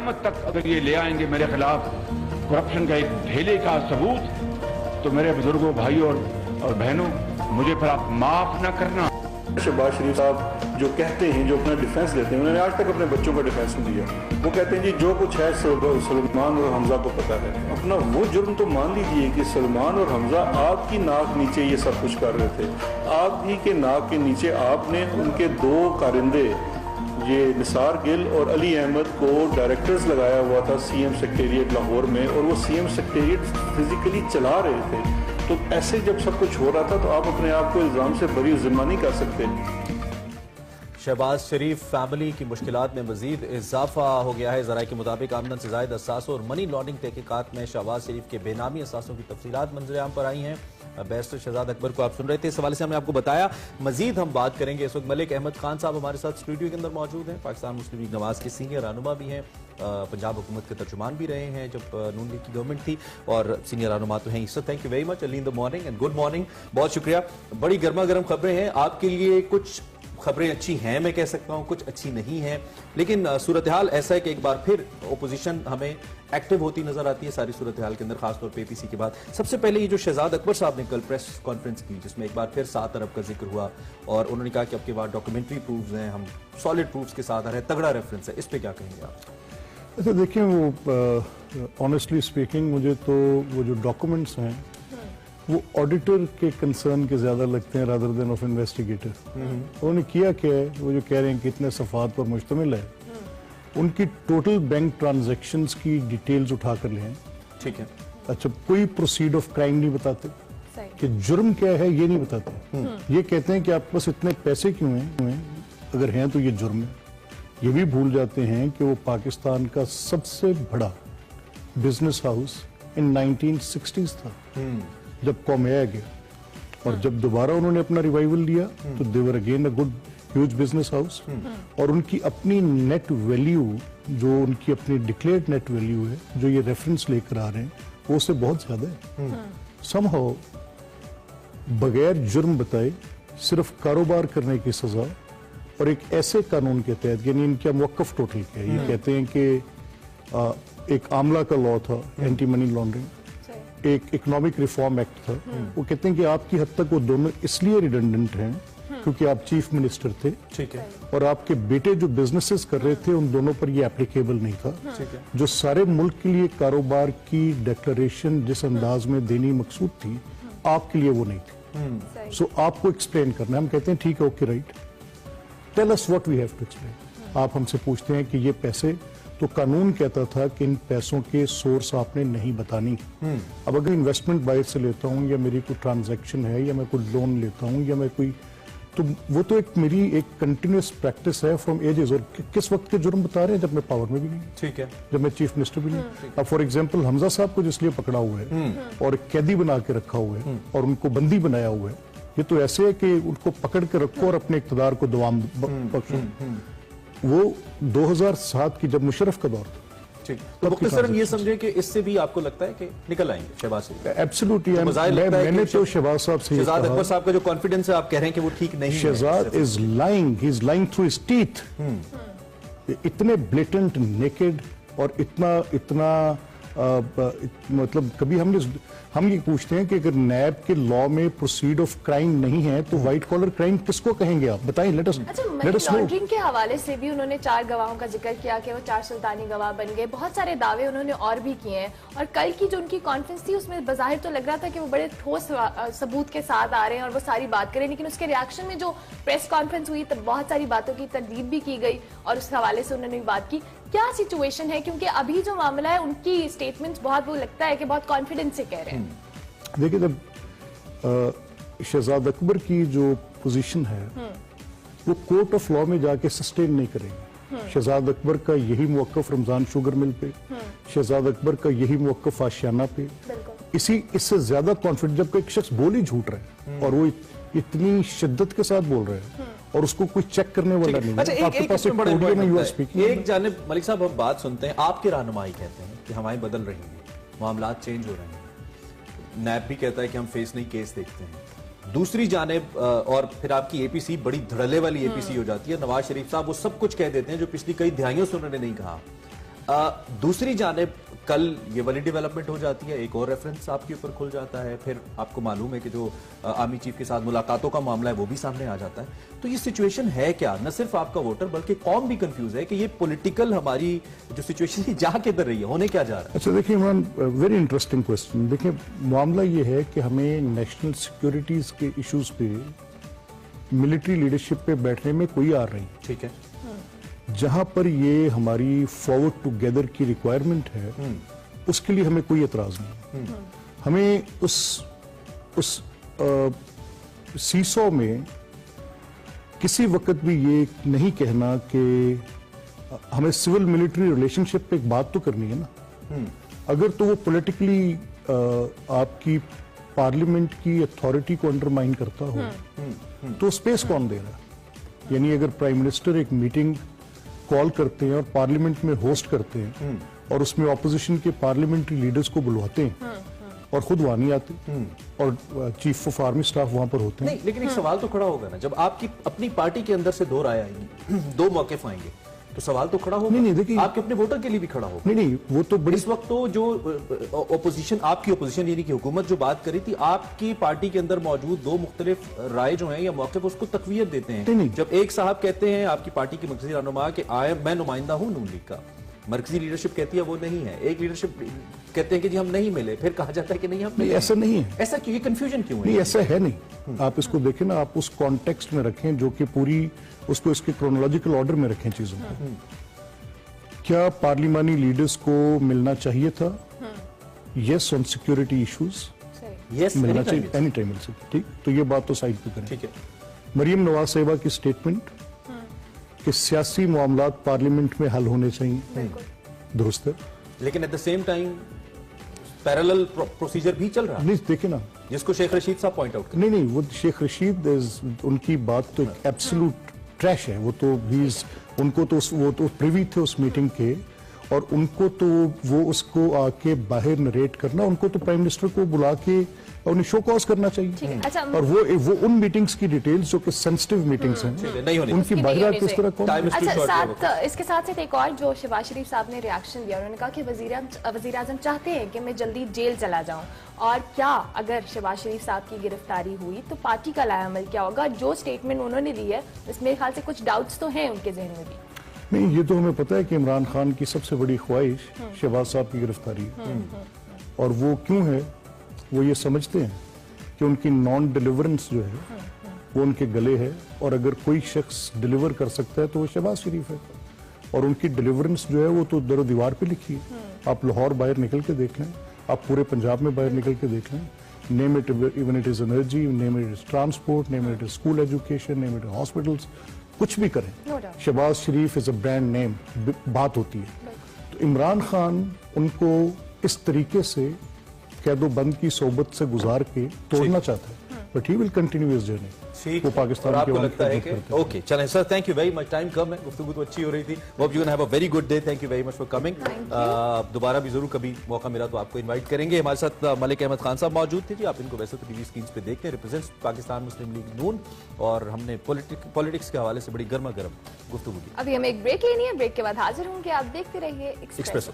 क़यामत तक अगर ये ले आएंगे मेरे खिलाफ करप्शन का एक ढेले का सबूत, तो मेरे बुजुर्गों, भाइयों और बहनों, मुझे फिर आप माफ ना करना। शहबाज शरीफ साहब जो कहते हैं, जो अपना डिफेंस लेते हैं, उन्होंने आज तक अपने बच्चों का डिफेंस नहीं दिया। वो कहते हैं जी जो कुछ है सलमान और हमजा को पता है। अपना वो जुर्म तो मान लीजिए कि सलमान और हमजा आपकी नाक नीचे ये सब कुछ कर रहे थे। आप ही के नाक के नीचे आपने उनके दो कारिंदे, ये निसार गिल और अली अहमद को डायरेक्टर्स लगाया हुआ था सीएम सेक्रेटेरिएट लाहौर में, और वो सीएम सेक्रेटेरिएट फिजिकली चला रहे थे। तो ऐसे जब सब कुछ हो रहा था तो आप अपने आप को इल्ज़ाम से बरी ज़िम्मा नहीं कर सकते। शहबाज शरीफ फैमिली की मुश्किलात में मजीद इजाफा हो गया है। ज़राए के मुताबिक आमदन से ज़ायद असासों और मनी लॉन्ड्रिंग तहकीकात में शहबाज शरीफ के बेनामी असासों की तफसीलात मंजर-ए-आम पर आई हैं। बैरिस्टर शहजाद अकबर को आप सुन रहे थे, इस हवाले से हमने आपको बताया। मजीद हम बात करेंगे। इस वक्त मलिक अहमद खान साहब हमारे साथ स्टूडियो के अंदर मौजूद हैं। पाकिस्तान मुस्लिम लीग नवाज के सीनियर रहनुमा भी हैं, पंजाब हुकूमत के तर्जुमान भी रहे हैं जब नून लीग की गवर्नमेंट थी, और सीनियर रहनुमा तो हैं। Sir thank you very much, early in the morning and good morning. बहुत शुक्रिया। बड़ी गर्मा गर्म खबरें हैं आपके लिए। कुछ खबरें अच्छी हैं, मैं कह सकता हूं, कुछ अच्छी नहीं हैं, लेकिन सूरत हाल ऐसा है कि एक बार फिर ओपोजिशन हमें एक्टिव होती नजर आती है सारी सूरत हाल के अंदर, खासतौर पे एपीसी के बाद। सबसे पहले ये जो शहजाद अकबर साहब ने कल प्रेस कॉन्फ्रेंस की, जिसमें एक बार फिर 7 अरब का जिक्र हुआ, और उन्होंने कहा कि आपके पास डॉक्यूमेंट्री प्रूफ्स हैं, हम सॉलिड प्रूफ्स के साथ आ रहे हैं, तगड़ा रेफरेंस है, इस पे क्या कहेंगे आप? अच्छा देखिए, वो ऑनेस्टली स्पीकिंग मुझे तो वो जो डॉक्यूमेंट्स हैं वो ऑडिटर के कंसर्न के ज्यादा लगते हैं रादर देन ऑफ इन्वेस्टिगेटर। उन्होंने किया क्या है, वो जो कह रहे हैं कितने सफात पर मुश्तमिल है, उनकी टोटल बैंक ट्रांजैक्शंस की डिटेल्स उठा कर ले। ठीक है। अच्छा, कोई प्रोसीड ऑफ क्राइम नहीं बताते कि जुर्म क्या है, ये नहीं बताते। ये कहते हैं कि आपके पास इतने पैसे क्यों हैं, अगर हैं तो ये जुर्म है। ये भी भूल जाते हैं कि वो पाकिस्तान का सबसे बड़ा बिजनेस हाउस इन 1960s था जब कौमिया गया, और जब दोबारा उन्होंने अपना रिवाइवल लिया तो they were again a good huge business house. और उनकी अपनी नेट वैल्यू, जो उनकी अपनी डिक्लेयर्ड नेट वैल्यू है, जो ये रेफरेंस लेकर आ रहे हैं, वो उससे बहुत ज्यादा है। समहाउ बगैर जुर्म बताए सिर्फ कारोबार करने की सजा, और एक ऐसे कानून के तहत, यानी इनका मुवक्कफ टोटल क्या है, ये कहते हैं कि एक आमला का लॉ था, एंटी मनी लॉन्ड्रिंग, एक इकोनॉमिक रिफॉर्म एक्ट था। वो कहते हैं कि आपकी हद तक वो दोनों इसलिए रिडंडेंट हैं क्योंकि आप चीफ मिनिस्टर थे। ठीक है। और आपके बेटे जो बिजनेसेस कर रहे थे उन दोनों पर ये एप्लीकेबल नहीं था। ठीक है। जो सारे मुल्क के लिए कारोबार की डिक्लेरेशन जिस अंदाज में देनी मकसूद थी, आपके लिए वो नहीं थी। सो आपको एक्सप्लेन करना है। हम कहते हैं ठीक है, okay right, tell us what we have to explain. आप हमसे पूछते हैं कि ये पैसे, तो कानून कहता था कि इन पैसों के सोर्स आपने नहीं बतानी। अब अगर इन्वेस्टमेंट बाहर से लेता हूं, या मेरी कोई ट्रांजैक्शन है, या मैं कोई लोन लेता हूं, या मैं कोई, तो वो तो एक मेरी एक कंटिन्यूस प्रैक्टिस है फ्रॉम एजेस। और किस वक्त के जुर्म बता रहे हैं, जब मैं पावर में भी नहीं। ठीक है। जब मैं चीफ मिनिस्टर भी नहीं। अब फॉर एग्जाम्पल हमजा साहब को जिसलिए पकड़ा हुआ है और कैदी बना के रखा हुआ है और उनको बंदी बनाया हुआ है, ये तो ऐसे है कि उनको पकड़ के रखो और अपने इक़्तिदार को दवाम बख्शो। वो 2007 की जब मुशर्रफ का दौर था। ठीक, तो मुख्तसरन ये समझे कि इससे भी आपको लगता है कि निकल आएंगे शहबाज शरीफ? एब्सोल्युटली। मैंने तो शहबाज साहब से, शहजाद अकबर साहब का जो कॉन्फिडेंस है, आप कह रहे हैं कि वो ठीक नहीं है। Shahzad is lying, he is lying through his teeth. इतने ब्लेटेंट, नेकेड, और इतना मतलब कभी हम ये पूछते हैं कि अगर नैब के लॉ में प्रोसीड ऑफ क्राइम नहीं है तो व्हाइट कॉलर क्राइम किसको कहेंगे आप बताएं? लेट अस लॉन्ड्रिंग के हवाले से भी उन्होंने 4 गवाहों का जिक्र किया कि वो 4 सुल्तानी गवाह बन गए। बहुत सारे दावे उन्होंने और भी किए हैं, और कल की जो उनकी कॉन्फ्रेंस थी उसमें बज़ाहिर तो लग रहा था कि वो बड़े ठोस सबूत के साथ आ रहे हैं और वो सारी बात करें, लेकिन उसके रिएक्शन में जो प्रेस कॉन्फ्रेंस हुई तब बहुत सारी बातों की तरदीद भी की गई और उस हवाले से उन्होंने बात की। क्या सिचुएशन है, क्योंकि अभी जो मामला है उनकी स्टेटमेंट्स बहुत, वो लगता है कि बहुत कॉन्फिडेंस से कह रहे हैं। देखिए, जब शहजाद अकबर की जो पोजीशन है वो कोर्ट ऑफ लॉ में जाके सस्टेन नहीं करेंगे। शहजाद अकबर का यही मौक़िफ़ रमजान शुगर मिल पे, शहजाद अकबर का यही मौक़िफ़ आशियाना पे, इससे ज्यादा कॉन्फिडेंस, जब कोई शख्स बोल ही झूठ रहा है और वो इतनी शिद्दत के साथ बोल रहे हैं और उसको कोई चेक करने वाला नहीं है। अच्छा, आपके पास एक जानिब मलिक साहब हम बात सुनते हैं, आपके रहनुमाई कहते हैं कि हमारी बदल रही है, मामलात चेंज हो रहे हैं, नैब भी कहता है कि हम फेस नहीं केस देखते हैं। दूसरी जानिब और फिर आपकी एपीसी बड़ी धड़ल्ले वाली एपीसी हो जाती है। नवाज शरीफ साहब वो सब कुछ कह देते हैं जो पिछली कई दहाइयों से उन्होंने नहीं कहा। दूसरी जानिब कल ये वाली डेवलपमेंट हो जाती है, एक और रेफरेंस आपके ऊपर खुल जाता है, फिर आपको मालूम है कि जो आर्मी चीफ के साथ मुलाकातों का मामला है वो भी सामने आ जाता है। तो ये सिचुएशन है क्या? न सिर्फ आपका वोटर बल्कि कौम भी कंफ्यूज है कि ये पॉलिटिकल हमारी जो सिचुएशन है जा किधर रही है, होने क्या जा रहा है? अच्छा देखिए इमरान, वेरी इंटरेस्टिंग क्वेश्चन। देखिए मामला ये है कि हमें नेशनल सिक्योरिटीज के इश्यूज पे मिलिट्री लीडरशिप पे बैठने में कोई आर नहीं। ठीक है, जहां पर ये हमारी फॉरवर्ड टुगेदर की रिक्वायरमेंट है उसके लिए हमें कोई एतराज नहीं। हमें उस सीसो में किसी वक्त भी ये नहीं कहना कि हमें सिविल मिलिट्री रिलेशनशिप पे एक बात तो करनी है ना। अगर तो वो पॉलिटिकली आपकी पार्लियामेंट की अथॉरिटी को अंडरमाइन करता हो तो स्पेस कौन दे रहा है? यानी अगर प्राइम मिनिस्टर एक मीटिंग कॉल करते हैं और पार्लियामेंट में होस्ट करते हैं और उसमें ऑपोजिशन के पार्लियामेंट्री लीडर्स को बुलवाते हैं और खुद वहां नहीं आते और चीफ ऑफ आर्मी स्टाफ वहां पर होते हैं। नहीं, लेकिन एक सवाल तो खड़ा होगा ना, जब आपकी अपनी पार्टी के अंदर से दो राय आएंगी, दो मौक़िफ़ आएंगे, तो सवाल तो खड़ा होगा। नहीं, देखिए आपके अपने वोटर के लिए भी खड़ा होगा। नहीं, वो तो बड़ी इस वक्त तो जो ओपोजिशन, आपकी ओपोजिशन यानी कि हुकूमत जो बात करी थी, आपकी पार्टी के अंदर मौजूद दो मुख्तलिफ राय जो हैं या मौक़िफ़ उसको तकवीयत देते हैं। नहीं। जब एक साहब कहते हैं आपकी पार्टी के मरकजी रहनुमा कि मैं नुमाइंदा हूं नून लीग का, मरकजी लीडरशिप कहती है वो नहीं है, एक लीडरशिप कहते हैं कि जी हम नहीं मिले, फिर कहा जाता है कि नहीं हम नहीं, ऐसा नहीं है। ऐसा क्यों? ये कंफ्यूजन क्यों है? नहीं, ऐसा है नहीं। आप इसको देखें ना, आप उस कॉन्टेक्स्ट में रखें जो कि पूरी उसको इसके क्रोनोलॉजिकल ऑर्डर में रखें चीजों को। क्या पार्लिमानी लीडर्स को मिलना चाहिए था? Yes, on security issues yes, मिलना चाहिए, एनी टाइम मिल सकती। ठीक, तो ये बात तो साइड पे करें। ठीक है। मरियम नवाज साहिबा की स्टेटमेंट कि सियासी मामलात पार्लियामेंट में हल होने चाहिए, दुरुस्त है। लेकिन at the same time parallel procedure भी चल रहा है, नहीं देखे ना, जिसको शेख रशीद साहब पॉइंट आउट करते नहीं, वो शेख रशीद उनकी बात तो एब्सोल्यूट ट्रैश है। वो तो उनको तो वो तो प्रिवी थे उस मीटिंग के, और उनको तो वो उसको आके बाहर नरेट करना, उनको तो प्राइम मिनिस्टर को बुला के उन्हें शो कॉज करना चाहिए। अच्छा, और वो उन मीटिंग्स की डिटेल्स जो कि सेंसिटिव मीटिंग्स हैं नहीं होनी उनकी बाहर किस तरह कौन? अच्छा, इसके साथ एक और जो शहबाज शरीफ साहब ने रिएक्शन दिया, उन्होंने कहा कि वजीर आजम चाहते हैं कि मैं जल्दी जेल चला जाऊं, और क्या अगर शहबाज शरीफ साहब की गिरफ्तारी हुई तो पार्टी का लायामल क्या होगा? जो स्टेटमेंट उन्होंने दी है इसमें ख्याल से कुछ डाउट्स तो हैं उनके जहन में भी। नहीं, ये तो हमें पता है कि इमरान खान की सबसे बड़ी ख्वाहिश शहबाज साहब की गिरफ्तारी है। और वो क्यों है? वो ये समझते हैं कि उनकी नॉन डिलीवरेंस जो है वो उनके गले है, और अगर कोई शख्स डिलीवर कर सकता है तो वो शहबाज शरीफ है। और उनकी डिलीवरेंस जो है वो तो दरो दीवार पे लिखी है। आप लाहौर बाहर निकल के देख लें, आप पूरे पंजाब में बाहर निकल के देख लें, name it even it is energy, name it is transport, name it is school education, name it is hospitals, कुछ भी करें, शहबाज शरीफ इज अ ब्रांड नेम, बात होती है। तो इमरान खान उनको इस तरीके से कैदो बंद की सोबत से गुजार के तोड़ना चाहता है, but he will continue his journey. वो पाकिस्तान आपको लगता है कि ओके, चलें sir, thank you very much, time कम है, गुफ्तगू तो अच्छी हो रही थी। Hope you can have a very good day, thank you very much for coming. दोबारा भी जरूर कभी मौका मिला तो आपको इनवाइट करेंगे। हमारे साथ मलिक अहमद खान साहब मौजूद थे जी, आप इनको वैसे तो टीवी स्क्रीन पे देखते हैं, रिप्रेजेंट्स पाकिस्तान मुस्लिम लीग नून, और हमने पॉलिटिक्स के हवाले से बड़ी गर्मा गर्म गुफ्तगू की। अभी हमें एक ब्रेक लेनी है, ब्रेक के बाद हाजिर होंगे, आप देखते रहिए एक्सप्रेसो।